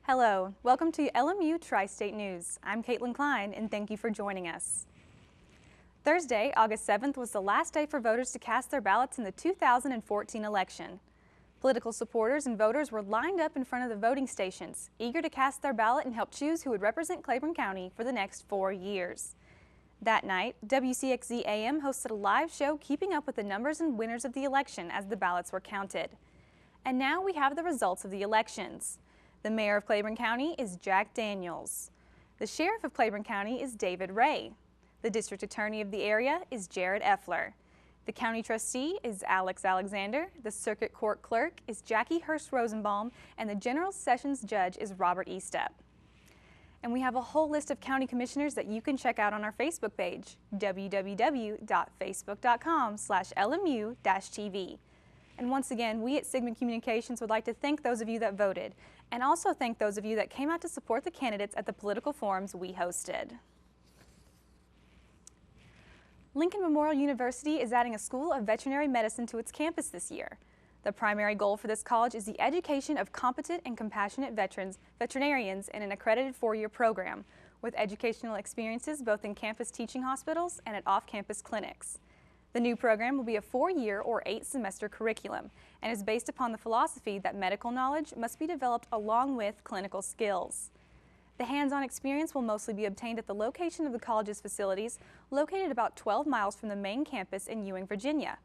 Hello, welcome to LMU Tri-State News. I'm Caitlyn Cline and thank you for joining us. Thursday, August 7th was the last day for voters to cast their ballots in the 2014 election. Political supporters and voters were lined up in front of the voting stations, eager to cast their ballot and help choose who would represent Claiborne County for the next 4 years. That night, WCXZ-AM hosted a live show keeping up with the numbers and winners of the election as the ballots were counted. And now we have the results of the elections. The mayor of Claiborne County is Jack Daniels. The sheriff of Claiborne County is David Ray. The district attorney of the area is Jared Effler. The county trustee is Alex Alexander. The circuit court clerk is Jackie Hurst Rosenbaum, and the general sessions judge is Robert Estep. And we have a whole list of county commissioners that you can check out on our Facebook page, www.facebook.com/LMU-TV. And once again, we at Sigma Communications would like to thank those of you that voted, and also thank those of you that came out to support the candidates at the political forums we hosted. Lincoln Memorial University is adding a School of Veterinary Medicine to its campus this year. The primary goal for this college is the education of competent and compassionate veterinarians in an accredited 4-year program, with educational experiences both in campus teaching hospitals and at off-campus clinics. The new program will be a 4-year or 8-semester curriculum and is based upon the philosophy that medical knowledge must be developed along with clinical skills. The hands-on experience will mostly be obtained at the location of the college's facilities, located about 12 miles from the main campus in Ewing, Virginia.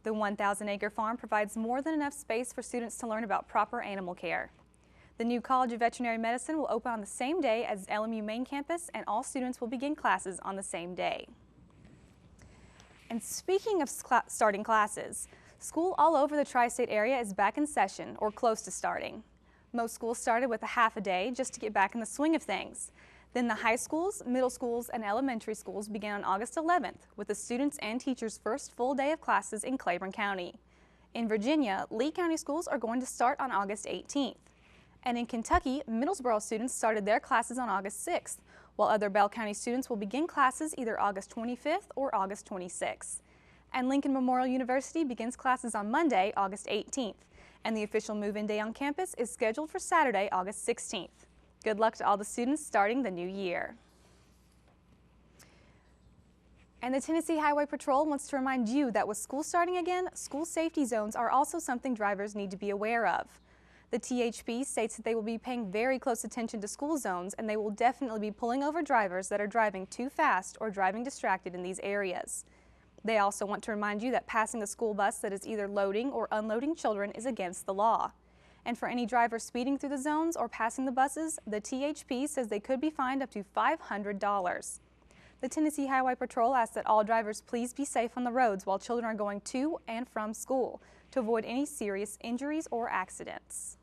The 1,000-acre farm provides more than enough space for students to learn about proper animal care. The new College of Veterinary Medicine will open on the same day as LMU main campus, and all students will begin classes on the same day. And speaking of starting classes, school all over the Tri-State area is back in session or close to starting. Most schools started with a half a day just to get back in the swing of things. Then the high schools, middle schools, and elementary schools began on August 11th with the students and teachers' first full day of classes in Claiborne County. In Virginia, Lee County schools are going to start on August 18th. And in Kentucky, Middlesboro students started their classes on August 6th, while other Bell County students will begin classes either August 25th or August 26th. And Lincoln Memorial University begins classes on Monday, August 18th, and the official move-in day on campus is scheduled for Saturday, August 16th. Good luck to all the students starting the new year. And the Tennessee Highway Patrol wants to remind you that with school starting again, school safety zones are also something drivers need to be aware of. The THP states that they will be paying very close attention to school zones, and they will definitely be pulling over drivers that are driving too fast or driving distracted in these areas. They also want to remind you that passing a school bus that is either loading or unloading children is against the law. And for any driver speeding through the zones or passing the buses, the THP says they could be fined up to $500. The Tennessee Highway Patrol asks that all drivers please be safe on the roads while children are going to and from school to avoid any serious injuries or accidents.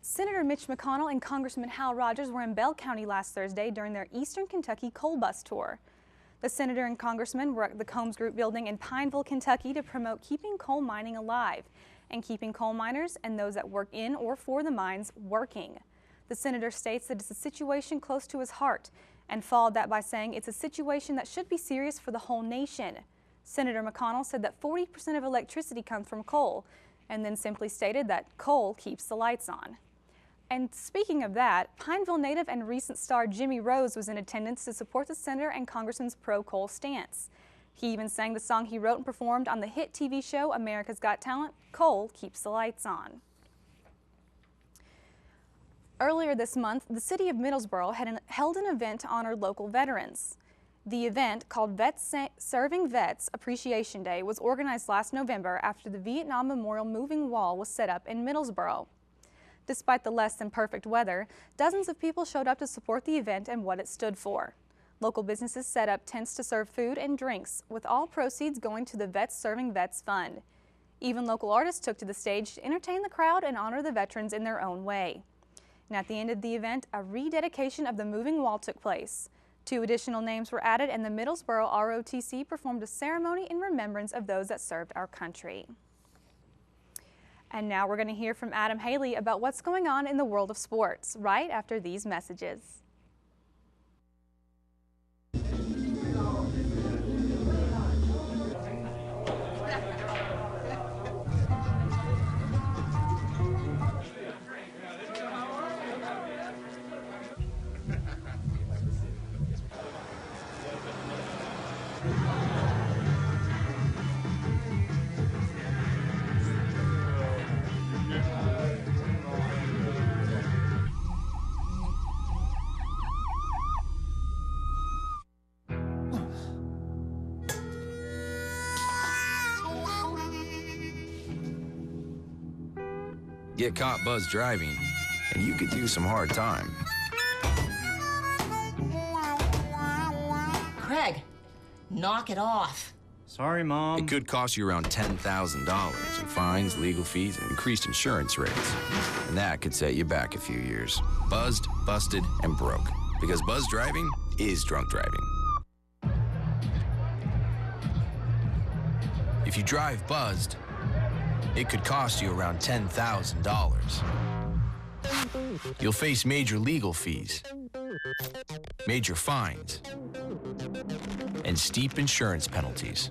Senator Mitch McConnell and Congressman Hal Rogers were in Bell County last Thursday during their Eastern Kentucky coal bus tour. The senator and congressman were at the Combs Group building in Pineville, Kentucky to promote keeping coal mining alive and keeping coal miners and those that work in or for the mines working. The senator states that it's a situation close to his heart and followed that by saying it's a situation that should be serious for the whole nation. Senator McConnell said that 40% of electricity comes from coal and then simply stated that coal keeps the lights on. And speaking of that, Pineville native and recent star Jimmy Rose was in attendance to support the senator and congressman's pro-coal stance. He even sang the song he wrote and performed on the hit TV show America's Got Talent, Coal Keeps the Lights On. Earlier this month, the city of Middlesboro held an event to honor local veterans. The event, called Serving Vets Appreciation Day, was organized last November after the Vietnam Memorial Moving Wall was set up in Middlesboro. Despite the less than perfect weather, dozens of people showed up to support the event and what it stood for. Local businesses set up tents to serve food and drinks, with all proceeds going to the Vets Serving Vets Fund. Even local artists took to the stage to entertain the crowd and honor the veterans in their own way. And at the end of the event, a rededication of the moving wall took place. 2 additional names were added, and the Middlesboro ROTC performed a ceremony in remembrance of those that served our country. And now we're going to hear from Adam Haley about what's going on in the world of sports right after these messages. Get caught buzz driving, and you could do some hard time. Craig, knock it off. Sorry, Mom. It could cost you around $10,000 in fines, legal fees, and increased insurance rates. And that could set you back a few years. Buzzed, busted, and broke. Because buzz driving is drunk driving. If you drive buzzed, it could cost you around $10,000. You'll face major legal fees, major fines, and steep insurance penalties.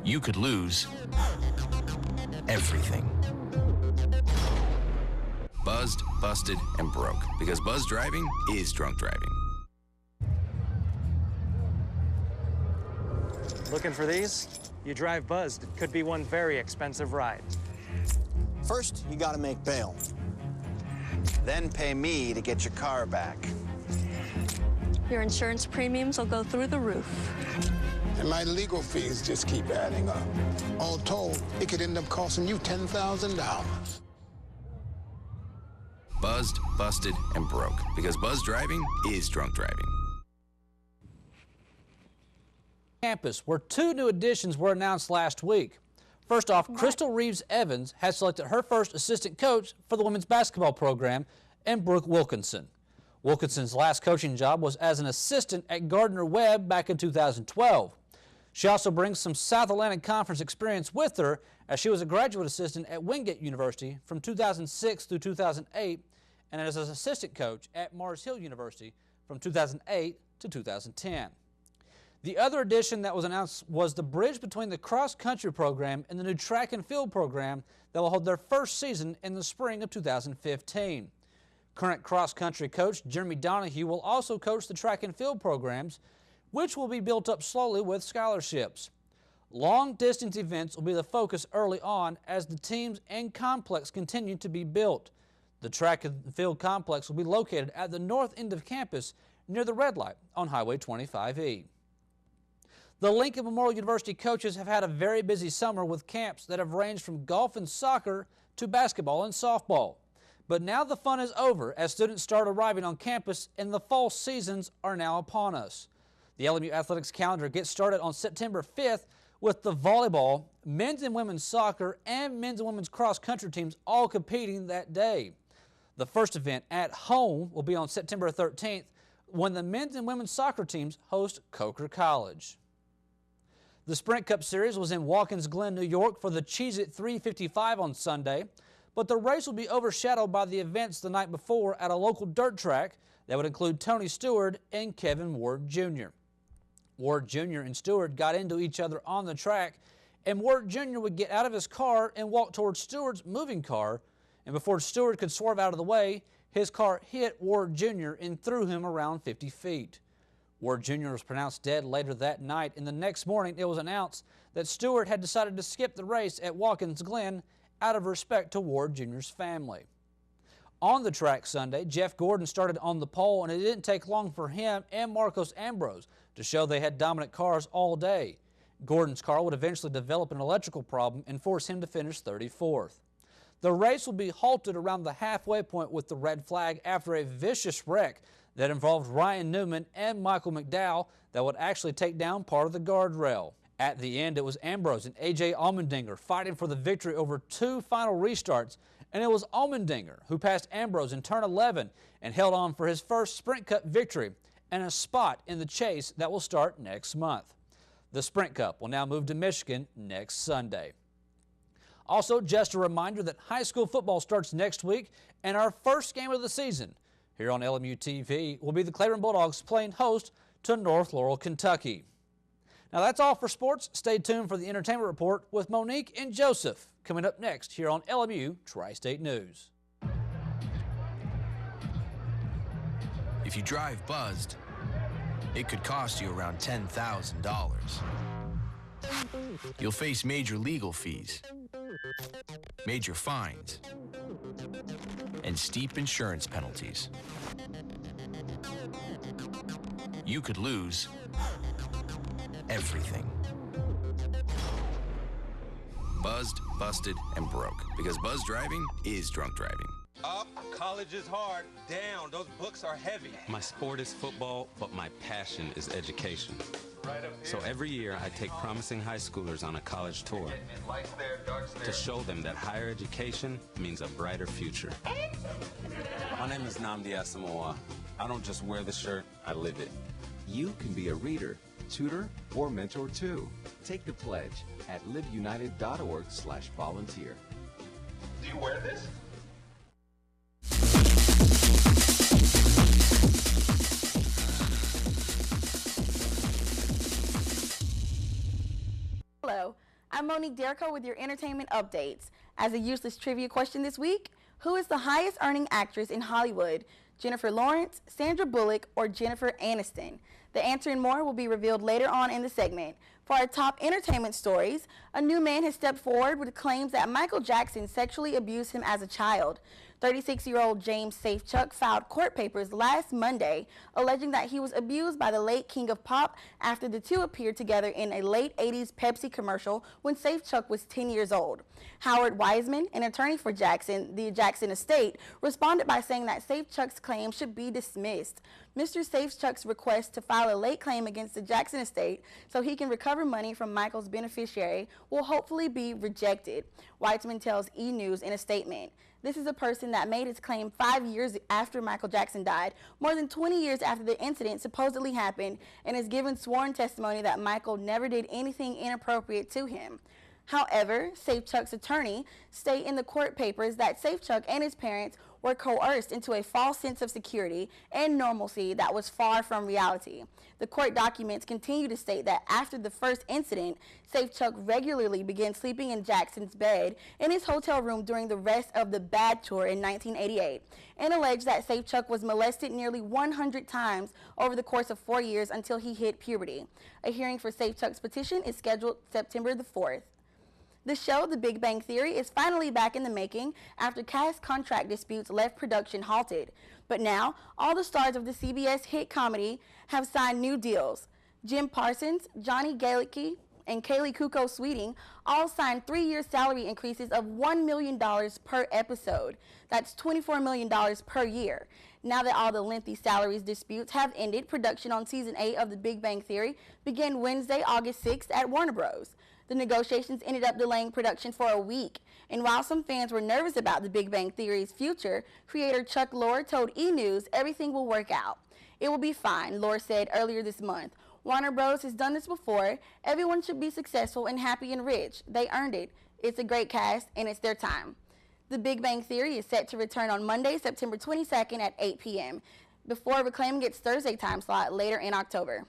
You could lose everything. Buzzed, busted, and broke. Because buzz driving is drunk driving. Looking for these? You drive buzzed. It could be one very expensive ride. First, you gotta make bail. Then pay me to get your car back. Your insurance premiums will go through the roof. And my legal fees just keep adding up. All told, it could end up costing you $10,000. Buzzed, busted, and broke. Because buzz driving is drunk driving. Campus, where 2 new additions were announced last week. First off, Crystal Reeves Evans has selected her first assistant coach for the women's basketball program, and Brooke Wilkinson. Wilkinson's last coaching job was as an assistant at Gardner-Webb back in 2012. She also brings some South Atlantic Conference experience with her, as she was a graduate assistant at Wingate University from 2006 through 2008, and as an assistant coach at Mars Hill University from 2008 to 2010. The other addition that was announced was the bridge between the cross-country program and the new track and field program that will hold their first season in the spring of 2015. Current cross-country coach Jeremy Donahue will also coach the track and field programs, which will be built up slowly with scholarships. Long-distance events will be the focus early on as the teams and complex continue to be built. The track and field complex will be located at the north end of campus near the red light on Highway 25E. The Lincoln Memorial University coaches have had a very busy summer with camps that have ranged from golf and soccer to basketball and softball. But now the fun is over as students start arriving on campus and the fall seasons are now upon us. The LMU athletics calendar gets started on September 5th with the volleyball, men's and women's soccer, and men's and women's cross-country teams all competing that day. The first event at home will be on September 13th when the men's and women's soccer teams host Coker College. The Sprint Cup Series was in Watkins Glen, New York for the Cheez-It 355 on Sunday, but the race will be overshadowed by the events the night before at a local dirt track that would include Tony Stewart and Kevin Ward Jr. Ward Jr. and Stewart got into each other on the track, and Ward Jr. would get out of his car and walk towards Stewart's moving car, and before Stewart could swerve out of the way, his car hit Ward Jr. and threw him around 50 feet. Ward Jr. was pronounced dead later that night, and the next morning it was announced that Stewart had decided to skip the race at Watkins Glen out of respect to Ward Jr.'s family. On the track Sunday, Jeff Gordon started on the pole, and it didn't take long for him and Marcos Ambrose to show they had dominant cars all day. Gordon's car would eventually develop an electrical problem and force him to finish 34th. The race will be halted around the halfway point with the red flag after a vicious wreck that involved Ryan Newman and Michael McDowell that would actually take down part of the guardrail. At the end, it was Ambrose and A.J. Allmendinger fighting for the victory over 2 final restarts, and it was Allmendinger who passed Ambrose in turn 11 and held on for his first Sprint Cup victory and a spot in the chase that will start next month. The Sprint Cup will now move to Michigan next Sunday. Also, just a reminder that high school football starts next week, and our first game of the season here on LMU TV will be the Claiborne Bulldogs playing host to North Laurel, Kentucky. Now that's all for sports. Stay tuned for the Entertainment Report with Monique and Joseph coming up next here on LMU Tri-State News. If you drive buzzed, it could cost you around $10,000. You'll face major legal fees, major fines, and steep insurance penalties. You could lose everything. Buzzed, busted, and broke. Because buzz driving is drunk driving. Up, college is hard. Down, those books are heavy. My sport is football, but my passion is education. So every year I take promising high schoolers on a college tour to show them that higher education means a brighter future. My name is Nnamdi Asamoah. I don't just wear the shirt, I live it. You can be a reader, tutor, or mentor too. Take the pledge at liveunited.org/volunteer. Do you wear this? Hello, I'm Monique Derico with your entertainment updates. As a useless trivia question this week, who is the highest earning actress in Hollywood? Jennifer Lawrence, Sandra Bullock, or Jennifer Aniston? The answer and more will be revealed later on in the segment. For our top entertainment stories, a new man has stepped forward with claims that Michael Jackson sexually abused him as a child. 36-year-old James Safechuck filed court papers last Monday alleging that he was abused by the late King of Pop after the two appeared together in a late 80s Pepsi commercial when Safechuck was 10 years old. Howard Wiseman, an attorney for Jackson, the Jackson estate, responded by saying that Safechuck's claim should be dismissed. Mr. Safechuck's request to file a late claim against the Jackson estate so he can recover money from Michael's beneficiary will hopefully be rejected, Wiseman tells E! News in a statement. This is a person that made his claim 5 years after Michael Jackson died, more than 20 years after the incident supposedly happened, and has given sworn testimony that Michael never did anything inappropriate to him. However, Safechuck's attorney state in the court papers that Safechuck and his parents were coerced into a false sense of security and normalcy that was far from reality. The court documents continue to state that after the first incident, Safechuck regularly began sleeping in Jackson's bed in his hotel room during the rest of the Bad Tour in 1988, and alleged that Safechuck was molested nearly 100 times over the course of 4 years until he hit puberty. A hearing for Safechuck's petition is scheduled September the 4th. The show, The Big Bang Theory, is finally back in the making after cast contract disputes left production halted. But now, all the stars of the CBS hit comedy have signed new deals. Jim Parsons, Johnny Galecki, and Kaylee Kuko Sweeting all signed 3-year salary increases of $1 million per episode. That's $24 million per year. Now that all the lengthy salaries disputes have ended, production on Season 8 of The Big Bang Theory began Wednesday, August 6th at Warner Bros. The negotiations ended up delaying production for a week, and while some fans were nervous about The Big Bang Theory's future, creator Chuck Lorre told E! News everything will work out. It will be fine, Lorre said earlier this month. Warner Bros. Has done this before. Everyone should be successful and happy and rich. They earned it. It's a great cast, and it's their time. The Big Bang Theory is set to return on Monday, September 22nd at 8 p.m., before reclaiming its Thursday time slot later in October.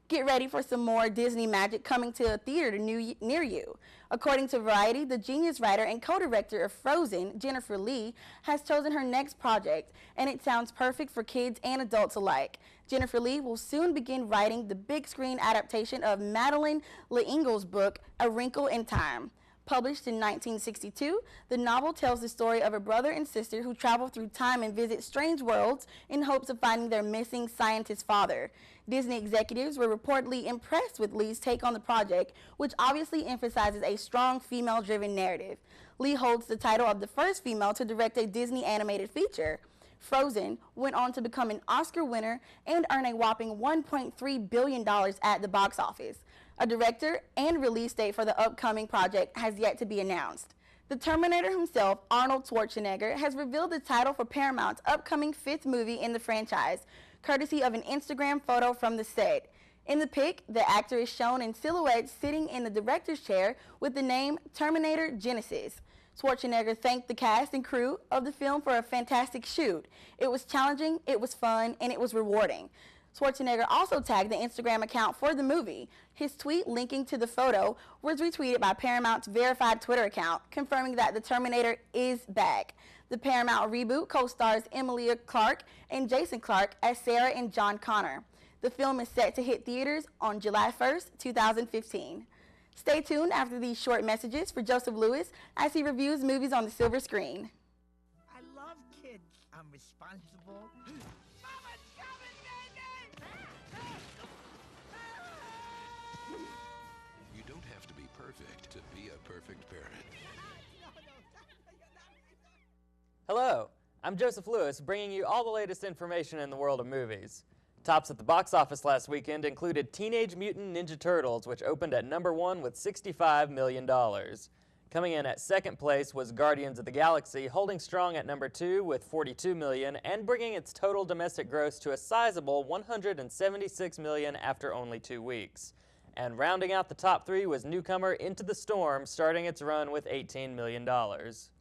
Get ready for some more Disney magic coming to a theater near you. According to Variety, the genius writer and co-director of Frozen, Jennifer Lee, has chosen her next project, and it sounds perfect for kids and adults alike. Jennifer Lee will soon begin writing the big screen adaptation of Madeleine L'Engle's book, A Wrinkle in Time. Published in 1962, the novel tells the story of a brother and sister who travel through time and visit strange worlds in hopes of finding their missing scientist father. Disney executives were reportedly impressed with Lee's take on the project, which obviously emphasizes a strong female-driven narrative. Lee holds the title of the first female to direct a Disney animated feature. Frozen went on to become an Oscar winner and earn a whopping $1.3 billion at the box office. A director and release date for the upcoming project has yet to be announced. The Terminator himself, Arnold Schwarzenegger, has revealed the title for Paramount's upcoming 5th movie in the franchise, courtesy of an Instagram photo from the set. In the pic, the actor is shown in silhouette sitting in the director's chair with the name Terminator Genesis. Schwarzenegger thanked the cast and crew of the film for a fantastic shoot. It was challenging, it was fun, and it was rewarding. Schwarzenegger also tagged the Instagram account for the movie. His tweet linking to the photo was retweeted by Paramount's verified Twitter account, confirming that the Terminator is back. The Paramount reboot co-stars Emilia Clarke and Jason Clarke as Sarah and John Connor. The film is set to hit theaters on July 1st, 2015. Stay tuned after these short messages for Joseph Lewis as he reviews movies on the silver screen. I love kids. I'm responsible. Mama's coming, baby! You don't have to be perfect. to be a perfect parent. Hello, I'm Joseph Lewis, bringing you all the latest information in the world of movies. Tops at the box office last weekend included Teenage Mutant Ninja Turtles, which opened at #1 with $65 million. Coming in at second place was Guardians of the Galaxy, holding strong at #2 with $42 million and bringing its total domestic gross to a sizable $176 million after only 2 weeks. And rounding out the top 3 was newcomer Into the Storm, starting its run with $18 million.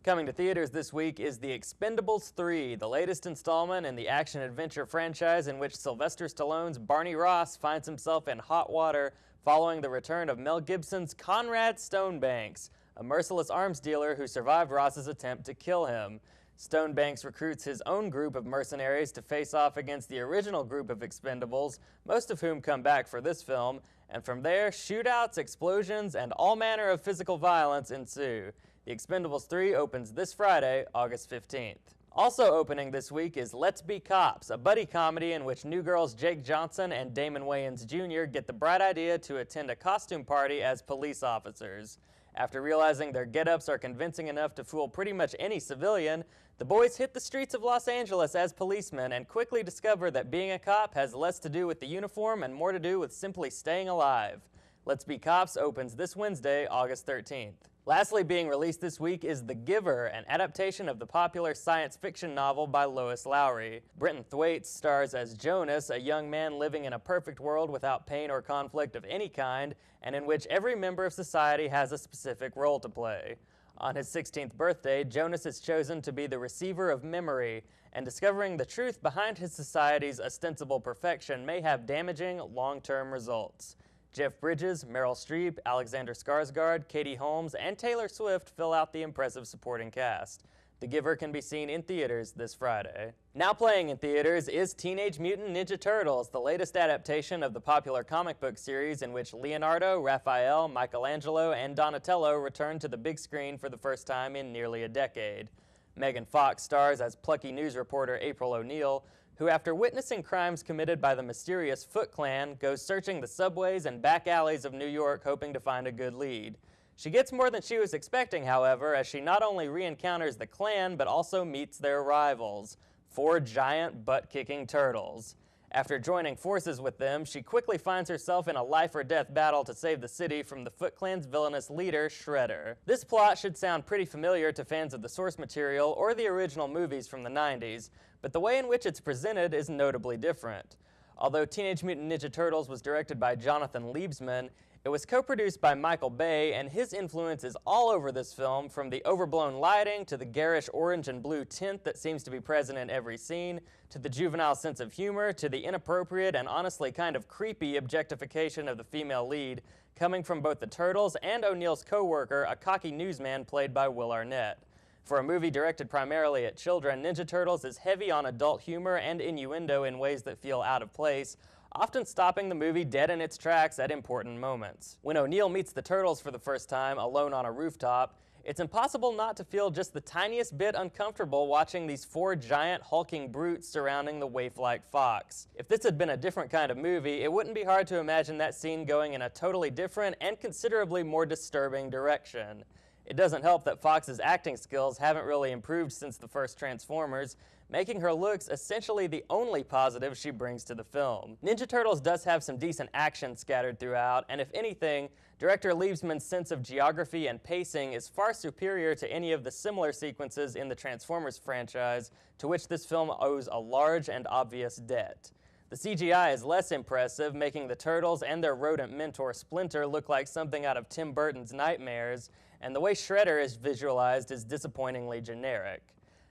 Coming to theaters this week is The Expendables 3, the latest installment in the action-adventure franchise in which Sylvester Stallone's Barney Ross finds himself in hot water following the return of Mel Gibson's Conrad Stonebanks, a merciless arms dealer who survived Ross's attempt to kill him. Stonebanks recruits his own group of mercenaries to face off against the original group of Expendables, most of whom come back for this film, and from there, shootouts, explosions, and all manner of physical violence ensue. The Expendables 3 opens this Friday, August 15th. Also opening this week is Let's Be Cops, a buddy comedy in which new girls Jake Johnson and Damon Wayans Jr. get the bright idea to attend a costume party as police officers. After realizing their get-ups are convincing enough to fool pretty much any civilian, the boys hit the streets of Los Angeles as policemen and quickly discover that being a cop has less to do with the uniform and more to do with simply staying alive. Let's Be Cops opens this Wednesday, August 13th. Lastly, being released this week is The Giver, an adaptation of the popular science fiction novel by Lois Lowry. Brenton Thwaites stars as Jonas, a young man living in a perfect world without pain or conflict of any kind, and in which every member of society has a specific role to play. On his 16th birthday, Jonas is chosen to be the receiver of memory, and discovering the truth behind his society's ostensible perfection may have damaging long-term results. Jeff Bridges, Meryl Streep, Alexander Skarsgård, Katie Holmes, and Taylor Swift fill out the impressive supporting cast. The Giver can be seen in theaters this Friday. Now playing in theaters is Teenage Mutant Ninja Turtles, the latest adaptation of the popular comic book series in which Leonardo, Raphael, Michelangelo, and Donatello return to the big screen for the first time in nearly a decade. Megan Fox stars as plucky news reporter April O'Neil, who after witnessing crimes committed by the mysterious Foot Clan goes searching the subways and back alleys of New York hoping to find a good lead. She gets more than she was expecting, however, as she not only re-encounters the Clan but also meets their rivals, 4 giant butt-kicking turtles. After joining forces with them, she quickly finds herself in a life-or-death battle to save the city from the Foot Clan's villainous leader, Shredder. This plot should sound pretty familiar to fans of the source material or the original movies from the 90s, but the way in which it's presented is notably different. Although Teenage Mutant Ninja Turtles was directed by Jonathan Liebsman, it was co-produced by Michael Bay, and his influence is all over this film, from the overblown lighting to the garish orange and blue tint that seems to be present in every scene, to the juvenile sense of humor, to the inappropriate and honestly kind of creepy objectification of the female lead, coming from both the Turtles and O'Neill's co-worker, a cocky newsman played by Will Arnett. For a movie directed primarily at children, Ninja Turtles is heavy on adult humor and innuendo in ways that feel out of place, often stopping the movie dead in its tracks at important moments. When O'Neill meets the Turtles for the first time, alone on a rooftop, it's impossible not to feel just the tiniest bit uncomfortable watching these 4 giant hulking brutes surrounding the waif-like fox. If this had been a different kind of movie, it wouldn't be hard to imagine that scene going in a totally different and considerably more disturbing direction. It doesn't help that Fox's acting skills haven't really improved since the first Transformers, making her looks essentially the only positive she brings to the film. Ninja Turtles does have some decent action scattered throughout, and if anything, director Liebsman's sense of geography and pacing is far superior to any of the similar sequences in the Transformers franchise, to which this film owes a large and obvious debt. The CGI is less impressive, making the Turtles and their rodent mentor Splinter look like something out of Tim Burton's Nightmares, and the way Shredder is visualized is disappointingly generic.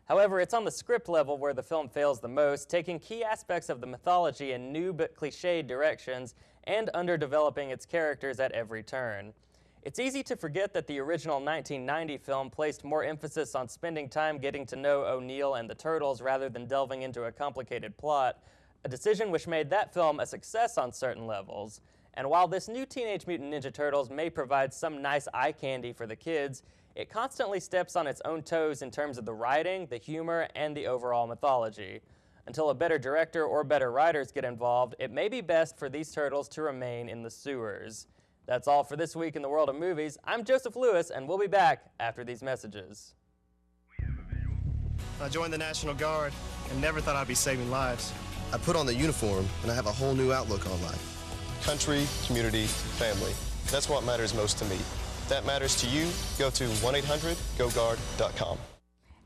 However, it's on the script level where the film fails the most, taking key aspects of the mythology in new but cliched directions and underdeveloping its characters at every turn. It's easy to forget that the original 1990 film placed more emphasis on spending time getting to know O'Neill and the Turtles rather than delving into a complicated plot, a decision which made that film a success on certain levels. And while this new Teenage Mutant Ninja Turtles may provide some nice eye candy for the kids, it constantly steps on its own toes in terms of the writing, the humor, and the overall mythology. Until a better director or better writers get involved, it may be best for these turtles to remain in the sewers. That's all for this week in the world of movies. I'm Joseph Lewis, and we'll be back after these messages. I joined the National Guard and never thought I'd be saving lives. I put on the uniform and I have a whole new outlook on life. Country, community, family. That's what matters most to me. If that matters to you, go to 1-800-GO-GUARD.com.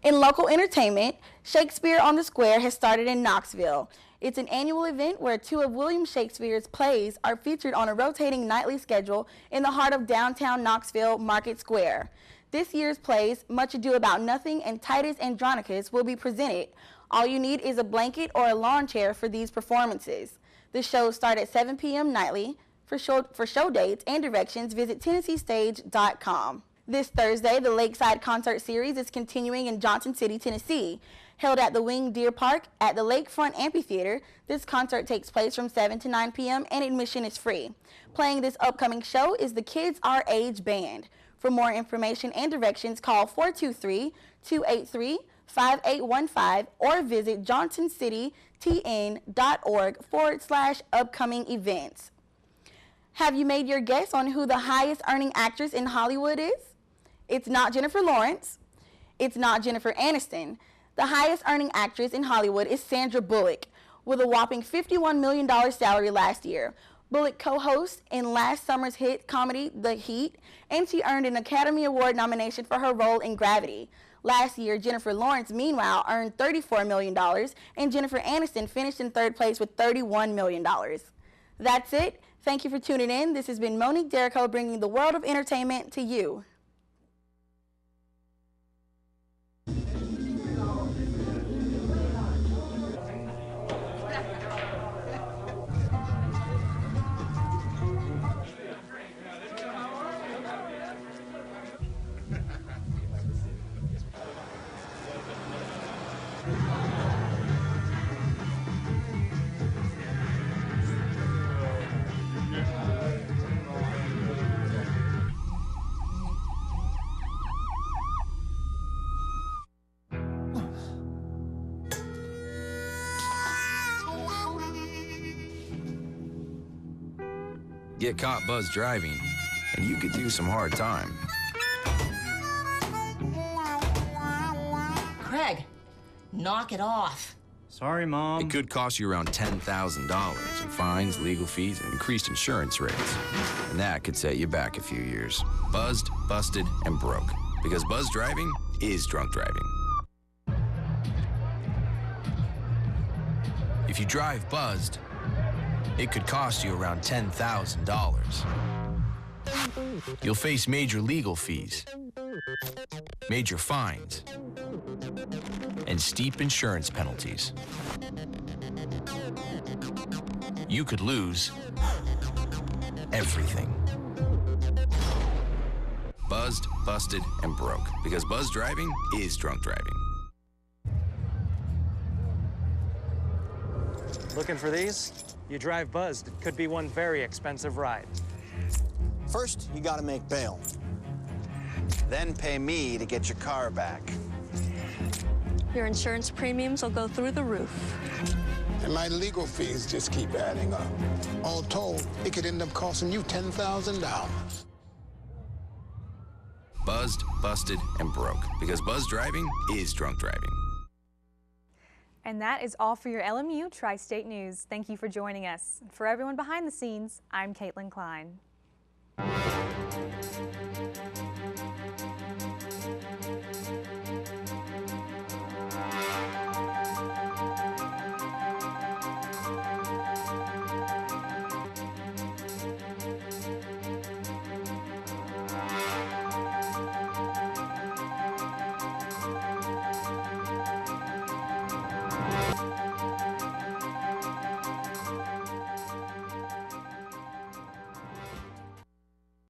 In local entertainment, Shakespeare on the Square has started in Knoxville. It's an annual event where 2 of William Shakespeare's plays are featured on a rotating nightly schedule in the heart of downtown Knoxville Market Square. This year's plays, Much Ado About Nothing and Titus Andronicus, will be presented. All you need is a blanket or a lawn chair for these performances. The shows start at 7 p.m. nightly. For show dates and directions, visit TennesseeStage.com. This Thursday, the Lakeside Concert Series is continuing in Johnson City, Tennessee. Held at the Winged Deer Park at the Lakefront Amphitheater, this concert takes place from 7 to 9 p.m. and admission is free. Playing this upcoming show is the Kids Our Age Band. For more information and directions, call 423-283-5815 or visit johnsoncitytn.org/upcoming events. Have you made your guess on who the highest earning actress in Hollywood is? It's not Jennifer Lawrence. It's not Jennifer Aniston. The highest earning actress in Hollywood is Sandra Bullock, with a whopping $51 million salary last year. Bullock co-hosts in last summer's hit comedy, The Heat, and she earned an Academy Award nomination for her role in Gravity. Last year, Jennifer Lawrence, meanwhile, earned $34 million, and Jennifer Aniston finished in 3rd place with $31 million. That's it. Thank you for tuning in. This has been Monique Derico bringing the world of entertainment to you. Get caught buzzed driving, and you could do some hard time. Craig, knock it off. Sorry, Mom. It could cost you around $10,000 in fines, legal fees, and increased insurance rates. And that could set you back a few years. Buzzed, busted, and broke. Because buzzed driving is drunk driving. If you drive buzzed, it could cost you around $10,000. You'll face major legal fees, major fines, and steep insurance penalties. You could lose everything. Buzzed, busted, and broke. Because buzzed driving is drunk driving. Looking for these? You drive buzzed. It could be one very expensive ride. First, you gotta make bail. Then pay me to get your car back. Your insurance premiums will go through the roof. And my legal fees just keep adding up. All told, it could end up costing you $10,000. Buzzed, busted, and broke. Because buzzed driving is drunk driving. And that is all for your LMU Tri-State News. Thank you for joining us. For everyone behind the scenes, I'm Caitlyn Cline.